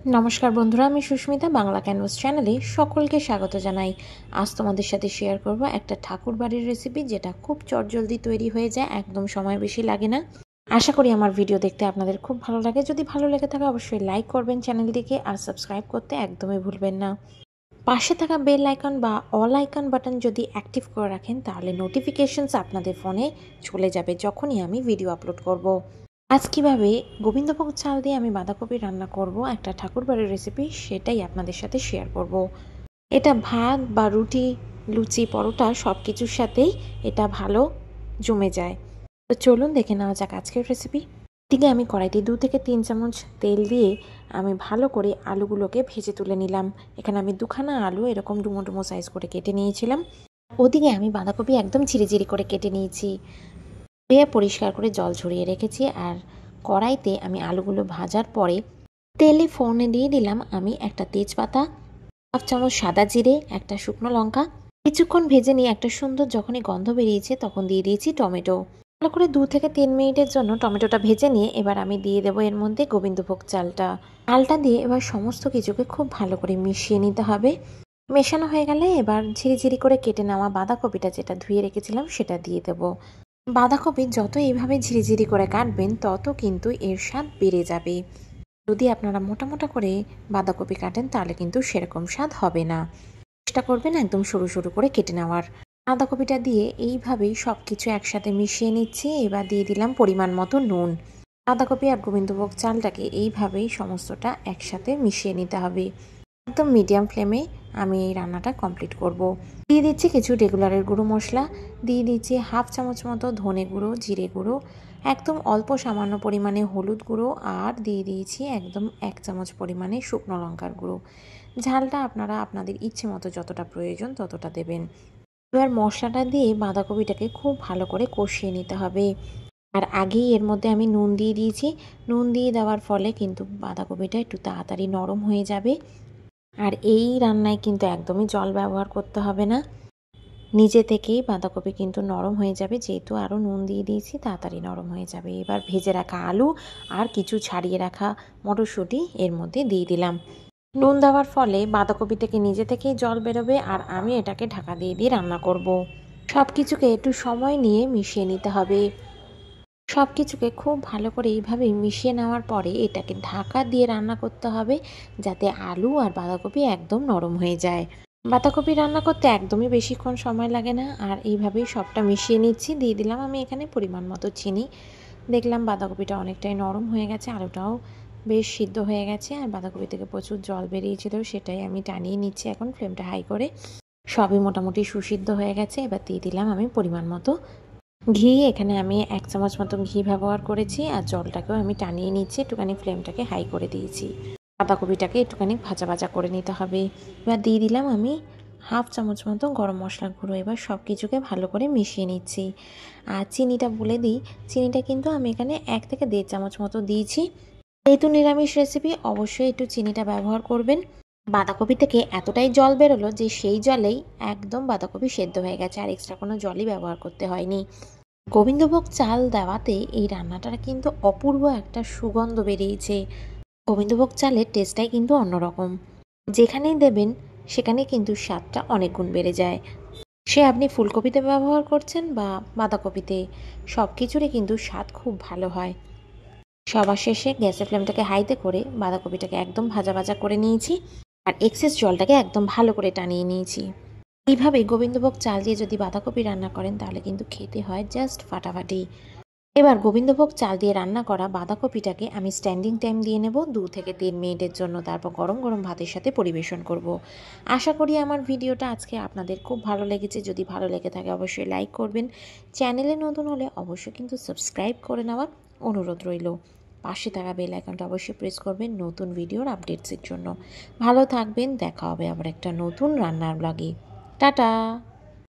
নমস্কার বন্ধুরা, আমি সুস্মিতা বাংলা ক্যানভাস চ্যানেলে সকলকে স্বাগত জানাই। আজ তোমাদের সাথে শেয়ার করব একটা ঠাকুর বাড়ির রেসিপি, যেটা খুব চটজলদি তৈরি হয়ে যায়, একদম সময় বেশি লাগে না। আশা করি আমার ভিডিও দেখতে আপনাদের খুব ভালো লাগে। যদি ভালো লেগে থাকে অবশ্যই লাইক করবেন চ্যানেলটিকে, আর সাবস্ক্রাইব করতে একদমই ভুলবেন না। পাশে থাকা বেল আইকন বা অল আইকন বাটন যদি অ্যাক্টিভ করে রাখেন, তাহলে নোটিফিকেশনস আপনাদের ফোনে চলে যাবে যখনই আমি ভিডিও আপলোড করব। আজ কীভাবে গোবিন্দভোগ চাল দিয়ে আমি বাঁধাকপি রান্না করব, একটা ঠাকুরবাড়ির রেসিপি, সেটাই আপনাদের সাথে শেয়ার করব। এটা ভাত বা রুটি, লুচি, পরোটা সব কিছুর সাথেই এটা ভালো জমে যায়। তো চলুন দেখে নেওয়া যাক আজকের রেসিপি। এদিকে আমি কড়াইতে 2 থেকে 3 চামচ তেল দিয়ে আমি ভালো করে আলুগুলোকে ভেজে তুলে নিলাম। এখানে আমি 2খানা আলু এরকম ডুমো ডুমো সাইজ করে কেটে নিয়েছিলাম। ওদিকে আমি বাঁধাকপি একদম ঝিরিঝিরি করে কেটে নিয়েছি, ধুয়ে পরিষ্কার করে জল ঝরিয়ে রেখেছি। আর কড়াইতে আমি আলুগুলো ভাজার পরে তেলে ফোড়নে দিয়ে দিলাম আমি একটা তেজপাতা, 1/2 চামচ সাদা জিরে, একটা শুকনো লঙ্কা। কিছুক্ষণ ভেজে নিয়ে একটা সুন্দর যখনই গন্ধ বেরিয়েছে তখন দিয়ে দিয়েছি টমেটো। ভালো করে 2 থেকে 3 মিনিটের জন্য টমেটোটা ভেজে নিয়ে এবার আমি দিয়ে দেবো এর মধ্যে গোবিন্দভোগ চালটা দিয়ে এবার সমস্ত কিছুকে খুব ভালো করে মিশিয়ে নিতে হবে। মেশানো হয়ে গেলে এবার ঝিরিঝিরি করে কেটে নেওয়া বাঁধাকপিটা, যেটা ধুয়ে রেখেছিলাম, সেটা দিয়ে দেবো। বাঁধাকপি যত এইভাবে ঝিরিঝিরি করে কাটবেন তত কিন্তু এর স্বাদ বেড়ে যাবে। যদি আপনারা মোটা মোটা করে বাঁধাকপি কাটেন তাহলে কিন্তু সেরকম স্বাদ হবে না। চেষ্টা করবেন একদম সরু সরু করে কেটে নেওয়ার। বাঁধাকপিটা দিয়ে এইভাবেই সব কিছু একসাথে মিশিয়ে নিচ্ছি। এবার দিয়ে দিলাম পরিমাণ মতো নুন। বাঁধাকপি আর গোবিন্দভোগ চালটাকে এইভাবেই সমস্তটা একসাথে মিশিয়ে নিতে হবে। একদম মিডিয়াম ফ্লেমে আমি এই রান্নাটা কমপ্লিট করব। দিয়ে দিচ্ছি কিছু রেগুলারের গুঁড়ো মশলা, দিয়ে দিচ্ছি 1/2 চামচ মতো ধনে গুঁড়ো, জিরে গুঁড়ো, একদম অল্প সামান্য পরিমাণে হলুদ গুঁড়ো, আর দিয়ে দিয়েছি একদম 1 চামচ পরিমাণে শুকনো লঙ্কার গুঁড়ো। ঝালটা আপনারা আপনাদের ইচ্ছে মতো যতটা প্রয়োজন ততটা দেবেন। এবার মশলাটা দিয়ে বাঁধাকপিটাকে খুব ভালো করে কষিয়ে নিতে হবে। আর আগেই এর মধ্যে আমি নুন দিয়ে দিয়েছি। নুন দিয়ে দেওয়ার ফলে কিন্তু বাঁধাকপিটা একটু তাড়াতাড়ি নরম হয়ে যাবে। আর এই রান্নায় কিন্তু একদমই জল ব্যবহার করতে হবে না, নিজে থেকেই বাঁধাকপি কিন্তু নরম হয়ে যাবে, যেহেতু আরও নুন দিয়ে দিয়েছি তাড়াতাড়ি নরম হয়ে যাবে। এবার ভেজে রাখা আলু আর কিছু ছাড়িয়ে রাখা মটরশুঁটি এর মধ্যে দিয়ে দিলাম। নুন দেওয়ার ফলে বাঁধাকপি থেকে নিজে থেকেই জল বেরোবে, আর আমি এটাকে ঢাকা দিয়ে দিয়ে রান্না করব। সব কিছুকে একটু সময় নিয়ে মিশিয়ে নিতে হবে। সব কিছুকে খুব ভালো করে এইভাবেই মিশিয়ে নেওয়ার পরে এটাকে ঢাকা দিয়ে রান্না করতে হবে, যাতে আলু আর বাঁধাকপি একদম নরম হয়ে যায়। বাঁধাকপি রান্না করতে একদমই বেশিক্ষণ সময় লাগে না। আর এইভাবেই সবটা মিশিয়ে নিচ্ছি। দিয়ে দিলাম আমি এখানে পরিমাণ মতো চিনি। দেখলাম বাঁধাকপিটা অনেকটাই নরম হয়ে গেছে, আলুটাও বেশ সিদ্ধ হয়ে গেছে, আর বাঁধাকপি থেকে প্রচুর জল বেরিয়েছিল, সেটাই আমি টানিয়ে নিচ্ছি এখন ফ্লেমটা হাই করে। সবই মোটামুটি সুসিদ্ধ হয়ে গেছে। এবার দিয়ে দিলাম আমি পরিমাণ মতো ঘি। এখানে আমি 1 চামচ মতো ঘি ব্যবহার করেছি, আর জলটাকেও আমি টানিয়ে নিচ্ছি, একটুখানি ফ্লেমটাকে হাই করে দিয়েছি। বাঁধাকপিটাকে একটুখানি ভাজা ভাজা করে নিতে হবে। এবার দিয়ে দিলাম আমি 1/2 চামচ মতো গরম মশলার গুঁড়ো। এবার সব কিছুকে ভালো করে মিশিয়ে নিচ্ছি। আর চিনিটা বলে দিই, চিনিটা কিন্তু আমি এখানে 1 থেকে 1.5 চামচ মতো দিয়েছি। যেহেতু নিরামিষ রেসিপি অবশ্যই একটু চিনিটা ব্যবহার করবেন। বাঁধাকপি থেকে এতটাই জল বেরোলো যে সেই জলেই একদম বাঁধাকপি সেদ্ধ হয়ে গেছে, আর এক্সট্রা কোনো জলই ব্যবহার করতে হয়নি। গোবিন্দভোগ চাল দেওয়াতে এই রান্নাটার কিন্তু অপূর্ব একটা সুগন্ধ বেরিয়েছে। গোবিন্দভোগ চালের টেস্টটাই কিন্তু অন্যরকম, যেখানেই দেবেন সেখানে কিন্তু স্বাদটা অনেক গুণ বেড়ে যায়। সে আপনি ফুলকপিতে ব্যবহার করছেন বা বাঁধাকপিতে, সব কিছুরই কিন্তু স্বাদ খুব ভালো হয়। সবার শেষে গ্যাসের ফ্লেমটাকে হাইতে করে বাঁধাকপিটাকে একদম ভাজা ভাজা করে নিয়েছি, আর এক্সেস জলটাকে একদম ভালো করে টানিয়ে নিয়েছি। এইভাবে গোবিন্দভোগ চাল দিয়ে যদি বাঁধাকপি রান্না করেন তাহলে কিন্তু খেতে হয় জাস্ট ফাটাফাটি। এবার গোবিন্দভোগ চাল দিয়ে রান্না করা বাঁধাকপিটাকে আমি স্ট্যান্ডিং টাইম দিয়ে নেব 2 থেকে 3 মিনিটের জন্য, তারপর গরম গরম ভাতের সাথে পরিবেশন করব। আশা করি আমার ভিডিওটা আজকে আপনাদের খুব ভালো লেগেছে। যদি ভালো লেগে থাকে অবশ্যই লাইক করবেন। চ্যানেলে নতুন হলে অবশ্যই কিন্তু সাবস্ক্রাইব করে নেওয়ার অনুরোধ রইল। পাশে থাকা বেল আইকনটা অবশ্যই প্রেস করবেন নতুন ভিডিওর আপডেটসের জন্য। ভালো থাকবেন, দেখা হবে আবার একটা নতুন রান্নার ব্লগে। টাটা।